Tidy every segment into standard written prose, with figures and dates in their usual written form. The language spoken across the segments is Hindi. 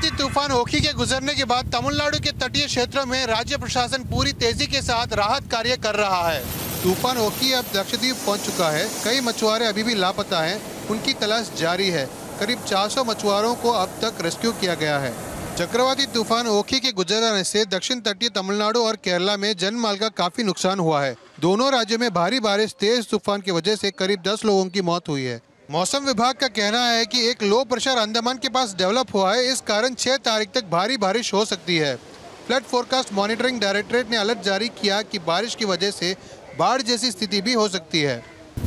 चक्रवाती तूफान ओखी के गुजरने के बाद तमिलनाडु के तटीय क्षेत्रों में राज्य प्रशासन पूरी तेजी के साथ राहत कार्य कर रहा है। तूफान ओखी अब लक्षद्वीप पहुंच चुका है। कई मछुआरे अभी भी लापता हैं, उनकी तलाश जारी है। करीब 400 मछुआरों को अब तक रेस्क्यू किया गया है। चक्रवाती तूफान ओखी के गुजरने से दक्षिण तटीय तमिलनाडु और केरला में जनमाल का काफी नुकसान हुआ है। दोनों राज्यों में भारी बारिश, तेज तूफान की वजह से करीब 10 लोगों की मौत हुई है। मौसम विभाग का कहना है कि एक लो प्रेशर अंडमान के पास डेवलप हुआ है। इस कारण 6 तारीख तक भारी बारिश हो सकती है। फ्लड फोरकास्ट मॉनिटरिंग डायरेक्टरेट ने अलर्ट जारी किया कि बारिश की वजह से बाढ़ जैसी स्थिति भी हो सकती है।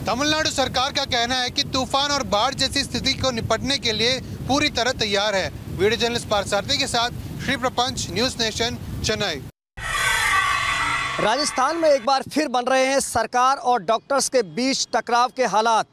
तमिलनाडु सरकार का कहना है कि तूफान और बाढ़ जैसी स्थिति को निपटने के लिए पूरी तरह तैयार है। वीडियो जर्नलिस्ट पार्थसारथी के साथ श्री प्रपंच, न्यूज नेशन, चेन्नई। राजस्थान में एक बार फिर बन रहे हैं सरकार और डॉक्टर्स के बीच टकराव के हालात।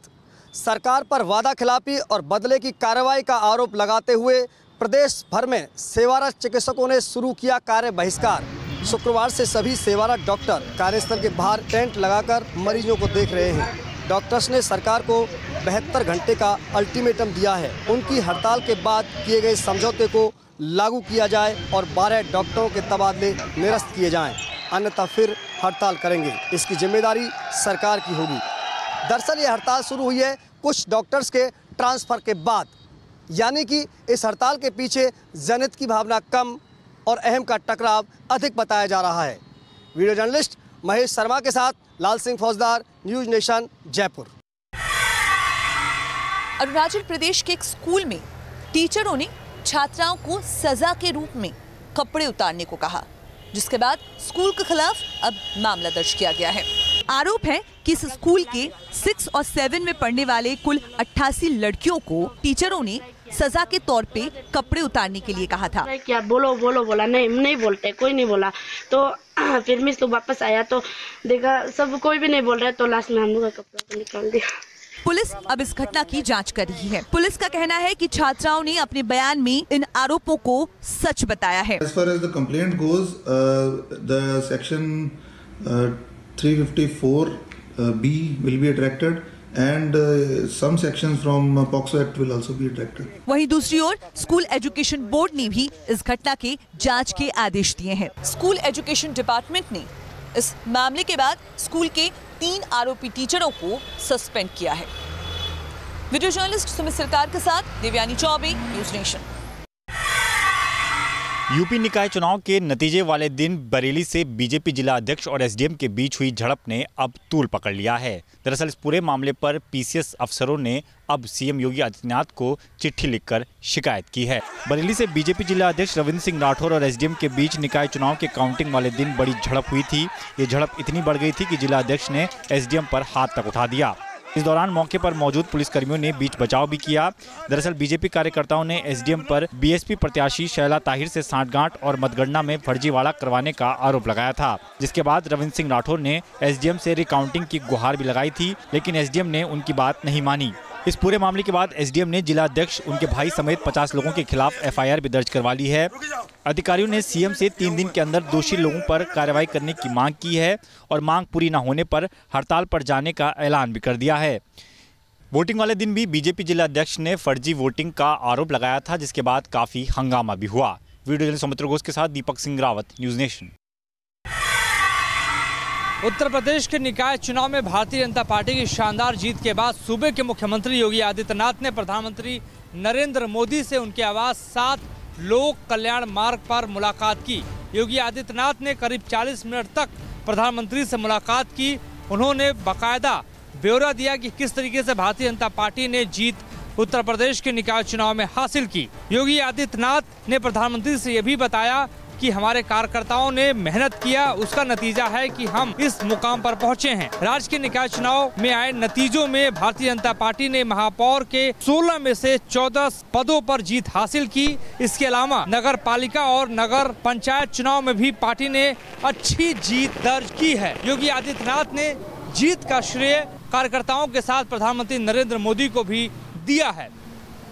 सरकार पर वादा खिलाफी और बदले की कार्रवाई का आरोप लगाते हुए प्रदेश भर में सेवारत चिकित्सकों ने शुरू किया कार्य बहिष्कार। शुक्रवार से सभी सेवारत डॉक्टर कार्यस्थल के बाहर टेंट लगाकर मरीजों को देख रहे हैं। डॉक्टर्स ने सरकार को 72 घंटे का अल्टीमेटम दिया है। उनकी हड़ताल के बाद किए गए समझौते को लागू किया जाए और 12 डॉक्टरों के तबादले निरस्त किए जाएं, अन्यथा फिर हड़ताल करेंगे। इसकी जिम्मेदारी सरकार की होगी। दरअसल ये हड़ताल शुरू हुई है कुछ डॉक्टर्स के ट्रांसफ़र के बाद, यानी कि इस हड़ताल के पीछे जनहित की भावना कम और अहम का टकराव अधिक बताया जा रहा है। वीडियो जर्नलिस्ट महेश शर्मा के साथ लाल सिंह फौजदार, न्यूज नेशन, जयपुर। अरुणाचल प्रदेश के एक स्कूल में टीचरों ने छात्राओं को सजा के रूप में कपड़े उतारने को कहा, जिसके बाद स्कूल के खिलाफ अब मामला दर्ज किया गया है। आरोप है कि इस स्कूल के 6 और 7 में पढ़ने वाले कुल 88 लड़कियों को टीचरों ने सजा के तौर पे कपड़े उतारने के लिए कहा था। क्या बोलो बोलो बोला, नहीं बोलते, कोई नहीं बोला। तो फिर मिस तो वापस आया तो देखा सब कोई भी नहीं बोल रहा है, तो लास्ट में हम लोग का कपड़ा निकाल दिया। पुलिस अब इस घटना की जांच कर रही है। पुलिस का कहना है कि छात्राओं ने अपने बयान में इन आरोपों को सच बताया है। As far as the complaint goes, the section 354B will be attracted and some sections from POCSO Act will also be attracted. वहीं दूसरी ओर स्कूल एजुकेशन बोर्ड ने भी इस घटना के जांच के आदेश दिए हैं। स्कूल एजुकेशन डिपार्टमेंट ने इस मामले के बाद स्कूल के 3 आरोपी टीचरों को सस्पेंड किया है। वीडियो जर्नलिस्ट सुमित सरकार के साथ Devyani Choubey, News Nation. UP निकाय चुनाव के नतीजे वाले दिन बरेली से बीजेपी जिला अध्यक्ष और एसडीएम के बीच हुई झड़प ने अब तूल पकड़ लिया है। दरअसल इस पूरे मामले पर पीसीएस अफसरों ने अब सीएम योगी आदित्यनाथ को चिट्ठी लिखकर शिकायत की है। बरेली से बीजेपी जिला अध्यक्ष रविंद्र सिंह राठौर और एसडीएम के बीच निकाय चुनाव के काउंटिंग वाले दिन बड़ी झड़प हुई थी। ये झड़प इतनी बढ़ गई थी कि जिला अध्यक्ष ने एसडीएम पर हाथ तक उठा दिया। इस दौरान मौके पर मौजूद पुलिसकर्मियों ने बीच बचाव भी किया। दरअसल बीजेपी कार्यकर्ताओं ने एसडीएम पर बीएसपी प्रत्याशी शैला ताहिर से सांठगांठ और मतगणना में फर्जीवाड़ा करवाने का आरोप लगाया था, जिसके बाद रविंद्र सिंह राठौर ने एसडीएम से रिकाउंटिंग की गुहार भी लगाई थी, लेकिन एसडीएम ने उनकी बात नहीं मानी। इस पूरे मामले के बाद एसडीएम ने जिला अध्यक्ष, उनके भाई समेत 50 लोगों के खिलाफ एफआईआर भी दर्ज करवा ली है। अधिकारियों ने सीएम से 3 दिन के अंदर दोषी लोगों पर कार्रवाई करने की मांग की है और मांग पूरी न होने पर हड़ताल पर जाने का ऐलान भी कर दिया है। वोटिंग वाले दिन भी बीजेपी जिला अध्यक्ष ने फर्जी वोटिंग का आरोप लगाया था, जिसके बाद काफी हंगामा भी हुआ। वीडियो जर्नलिस्ट सौमित्र घोष के साथ दीपक सिंह रावत, न्यूज नेशन। उत्तर प्रदेश के निकाय चुनाव में भारतीय जनता पार्टी की शानदार जीत के बाद सूबे के मुख्यमंत्री योगी आदित्यनाथ ने प्रधानमंत्री नरेंद्र मोदी से उनके आवास 7 लोक कल्याण मार्ग पर मुलाकात की। योगी आदित्यनाथ ने करीब 40 मिनट तक प्रधानमंत्री से मुलाकात की। उन्होंने बाकायदा ब्यौरा दिया कि किस तरीके से भारतीय जनता पार्टी ने जीत उत्तर प्रदेश के निकाय चुनाव में हासिल की। योगी आदित्यनाथ ने प्रधानमंत्री से यह भी बताया कि हमारे कार्यकर्ताओं ने मेहनत किया, उसका नतीजा है कि हम इस मुकाम पर पहुंचे हैं। राज्य के निकाय चुनाव में आए नतीजों में भारतीय जनता पार्टी ने महापौर के 16 में से 14 पदों पर जीत हासिल की। इसके अलावा नगर पालिका और नगर पंचायत चुनाव में भी पार्टी ने अच्छी जीत दर्ज की है। योगी आदित्यनाथ ने जीत का श्रेय कार्यकर्ताओं के साथ प्रधानमंत्री नरेंद्र मोदी को भी दिया है।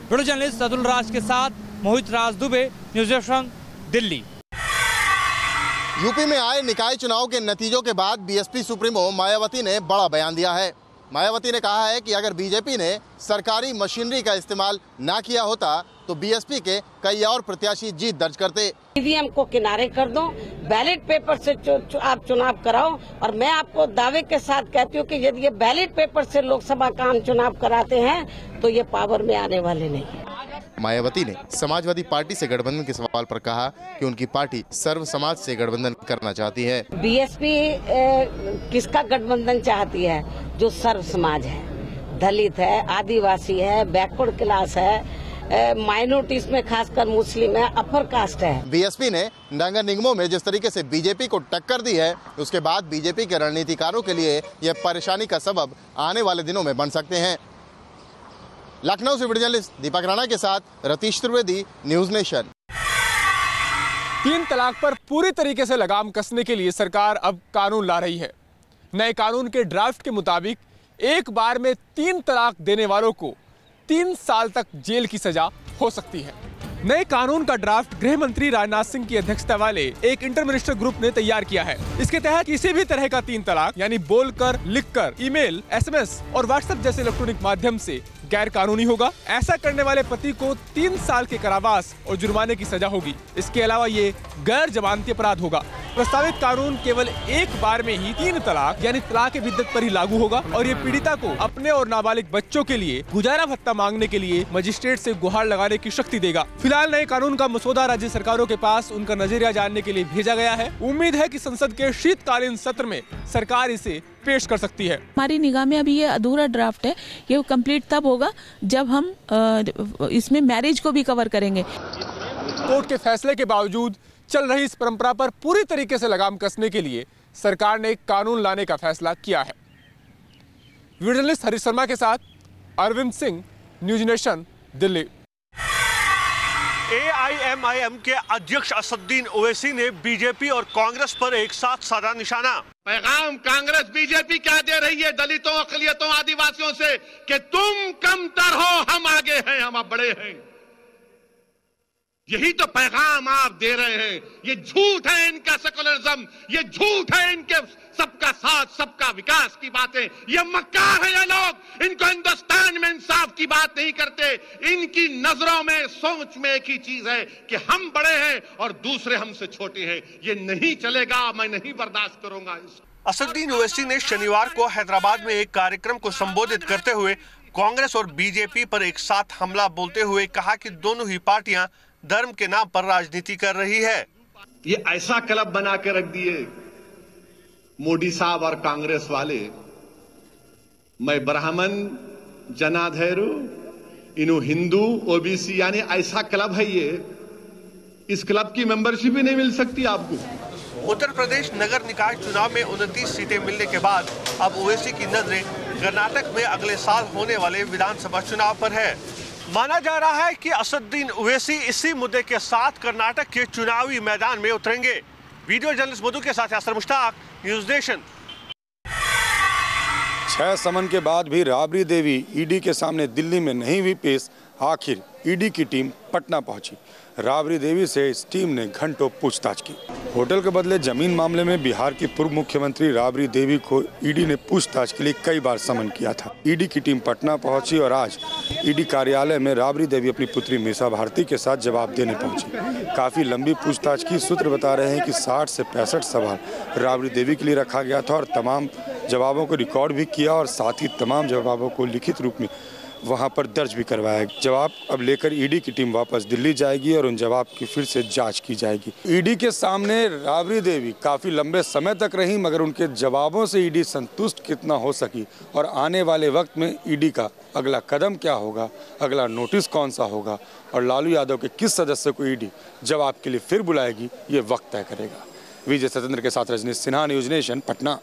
वीडियो जर्नलिस्ट अतुल राज के साथ Mohit Raj Dubey, news nation, Delhi. UP में आए निकाय चुनाव के नतीजों के बाद बीएसपी सुप्रीमो मायावती ने बड़ा बयान दिया है। मायावती ने कहा है कि अगर बीजेपी ने सरकारी मशीनरी का इस्तेमाल ना किया होता तो बीएसपी के कई और प्रत्याशी जीत दर्ज करते। ईवीएम को किनारे कर दो, बैलेट पेपर से आप चुनाव कराओ, और मैं आपको दावे के साथ कहती हूँ कि यदि ये बैलेट पेपर से लोकसभा का हम चुनाव कराते हैं तो ये पावर में आने वाले नहीं। मायावती ने समाजवादी पार्टी से गठबंधन के सवाल पर कहा कि उनकी पार्टी सर्व समाज से गठबंधन करना चाहती है। बीएसपी किसका गठबंधन चाहती है? जो सर्व समाज है, दलित है, आदिवासी है, बैकवर्ड क्लास है, माइनॉरिटीज में खासकर मुस्लिम है, अपर कास्ट है। बीएसपी ने नगर निगमों में जिस तरीके से बीजेपी को टक्कर दी है, उसके बाद बीजेपी के रणनीतिकारों के लिए यह परेशानी का सबब आने वाले दिनों में बन सकते हैं। लखनऊ से वीडियो जर्नलिस्ट दीपक राणा के साथ रतीश त्रिवेदी, न्यूज नेशन। 3 तलाक पर पूरी तरीके से लगाम कसने के लिए सरकार अब कानून ला रही है। नए कानून के ड्राफ्ट के मुताबिक एक बार में 3 तलाक देने वालों को 3 साल तक जेल की सजा हो सकती है। नए कानून का ड्राफ्ट गृह मंत्री राजनाथ सिंह की अध्यक्षता वाले एक इंटर मिनिस्टर ग्रुप ने तैयार किया है। इसके तहत किसी भी तरह का 3 तलाक यानी बोलकर, लिखकर, ईमेल, एसएमएस और व्हाट्सएप जैसे इलेक्ट्रॉनिक माध्यम से गैर कानूनी होगा। ऐसा करने वाले पति को 3 साल के कारावास और जुर्माने की सजा होगी। इसके अलावा ये गैर जमानती अपराध होगा। प्रस्तावित कानून केवल एक बार में ही 3 तलाक यानी तलाक बिद्दत पर ही लागू होगा और ये पीड़िता को अपने और नाबालिग बच्चों के लिए गुजारा भत्ता मांगने के लिए मजिस्ट्रेट से गुहार लगाने की शक्ति देगा। फिलहाल नए कानून का मसौदा राज्य सरकारों के पास उनका नजरिया जानने के लिए भेजा गया है। उम्मीद है कि संसद के शीतकालीन सत्र में सरकार इसे पेश कर सकती है। हमारी निगाह में अभी ये अधूरा ड्राफ्ट है, ये कंप्लीट तब होगा जब हम इसमें मैरिज को भी कवर करेंगे। कोर्ट के फैसले के बावजूद चल रही इस परंपरा पर पूरी तरीके से लगाम कसने के लिए सरकार ने एक कानून लाने का फैसला किया है। वीडियो जर्नलिस्ट हरीश शर्मा के साथ Arvind Singh, News nation, Delhi. AIMIM के अध्यक्ष असदुद्दीन ओवैसी ने बीजेपी और कांग्रेस पर एक साथ साधा निशाना। पैगाम कांग्रेस बीजेपी क्या दे रही है दलितों, अकलियतों, आदिवासियों से कि तुम कमतर हो, हम आगे हैं, हम अब बड़े हैं। यही तो पैगाम आप दे रहे हैं। ये झूठ है इनका सेकुलरिज्म, ये झूठ है इनके सबका साथ सबका विकास की बातें। ये मक्कार है ये लोग, इनको हिंदुस्तान में इंसाफ की बात नहीं करते। इनकी नजरों में, सोच में एक ही चीज है कि हम बड़े हैं और दूसरे हमसे छोटे हैं। ये नहीं चलेगा, मैं नहीं बर्दाश्त करूंगा इसको। असदुद्दीन ओवैसी ने शनिवार को हैदराबाद में एक कार्यक्रम को संबोधित करते हुए कांग्रेस और बीजेपी पर एक साथ हमला बोलते हुए कहा कि दोनों ही पार्टियां धर्म के नाम पर राजनीति कर रही है। ये ऐसा क्लब बना के रख दिए मोदी साहब और कांग्रेस वाले। मैं ब्राह्मण जनाधेरू, इनु हिंदू, ओबीसी, यानी ऐसा क्लब है ये। इस क्लब की मेंबरशिप भी नहीं मिल सकती आपको। उत्तर प्रदेश नगर निकाय चुनाव में 29 सीटें मिलने के बाद अब ओवैसी की नजरें कर्नाटक में अगले साल होने वाले विधानसभा चुनाव पर है। माना जा रहा है कि असदुद्दीन ओवैसी इसी मुद्दे के साथ कर्नाटक के चुनावी मैदान में उतरेंगे। वीडियो जर्नलिस्ट मधु के साथ यासर मुश्ताक, न्यूज नेशन। 6 समन के बाद भी राबड़ी देवी ईडी के सामने दिल्ली में नहीं हुई पेश। आखिर ईडी की टीम पटना पहुंची। राबड़ी देवी से इस टीम ने घंटों पूछताछ की। होटल के बदले जमीन मामले में बिहार की पूर्व मुख्यमंत्री राबड़ी देवी को ईडी ने पूछताछ के लिए कई बार समन किया था। ईडी की टीम पटना पहुंची और आज ईडी कार्यालय में राबड़ी देवी अपनी पुत्री मीसा भारती के साथ जवाब देने पहुंची। काफ़ी लंबी पूछताछ की। सूत्र बता रहे हैं कि 60 से 65 सवाल राबड़ी देवी के लिए रखा गया था और तमाम जवाबों को रिकॉर्ड भी किया और साथ ही तमाम जवाबों को लिखित रूप में वहां पर दर्ज भी करवाया। जवाब अब लेकर ईडी की टीम वापस दिल्ली जाएगी और उन जवाब की फिर से जांच की जाएगी। ईडी के सामने राबड़ी देवी काफ़ी लंबे समय तक रही, मगर उनके जवाबों से ईडी संतुष्ट कितना हो सकी और आने वाले वक्त में ईडी का अगला कदम क्या होगा, अगला नोटिस कौन सा होगा और लालू यादव के किस सदस्य को ईडी जवाब के लिए फिर बुलाएगी, ये वक्त तय करेगा। विजय सतेंद्र के साथ रजनीश सिन्हा, न्यूज नेशन, पटना।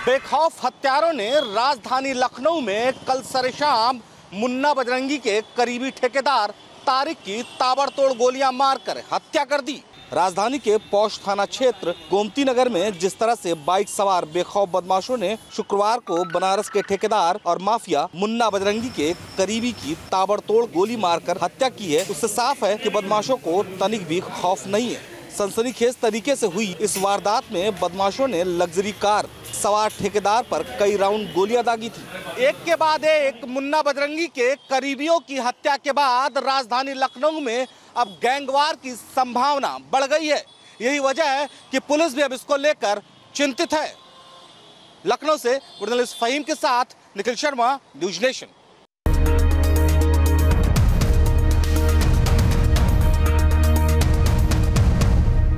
बेखौफ हत्यारों ने राजधानी लखनऊ में कल सरेशाम मुन्ना बजरंगी के करीबी ठेकेदार तारिक की ताबड़तोड़ गोलियां मारकर हत्या कर दी। राजधानी के पौष थाना क्षेत्र गोमती नगर में जिस तरह से बाइक सवार बेखौफ बदमाशों ने शुक्रवार को बनारस के ठेकेदार और माफिया मुन्ना बजरंगी के करीबी की ताबड़तोड़ गोली मारकर हत्या की है, उससे साफ है कि बदमाशों को तनिक भी खौफ नहीं है। सनसनीखेज तरीके से हुई इस वारदात में बदमाशों ने लग्जरी कार सवार ठेकेदार पर कई राउंड गोलियां दागी थी। एक के बाद एक मुन्ना बजरंगी के करीबियों की हत्या के बाद राजधानी लखनऊ में अब गैंगवार की संभावना बढ़ गई है। यही वजह है कि पुलिस भी अब इसको लेकर चिंतित है। लखनऊ से जर्नलिस्ट फहीम के साथ निखिल शर्मा, न्यूज नेशन।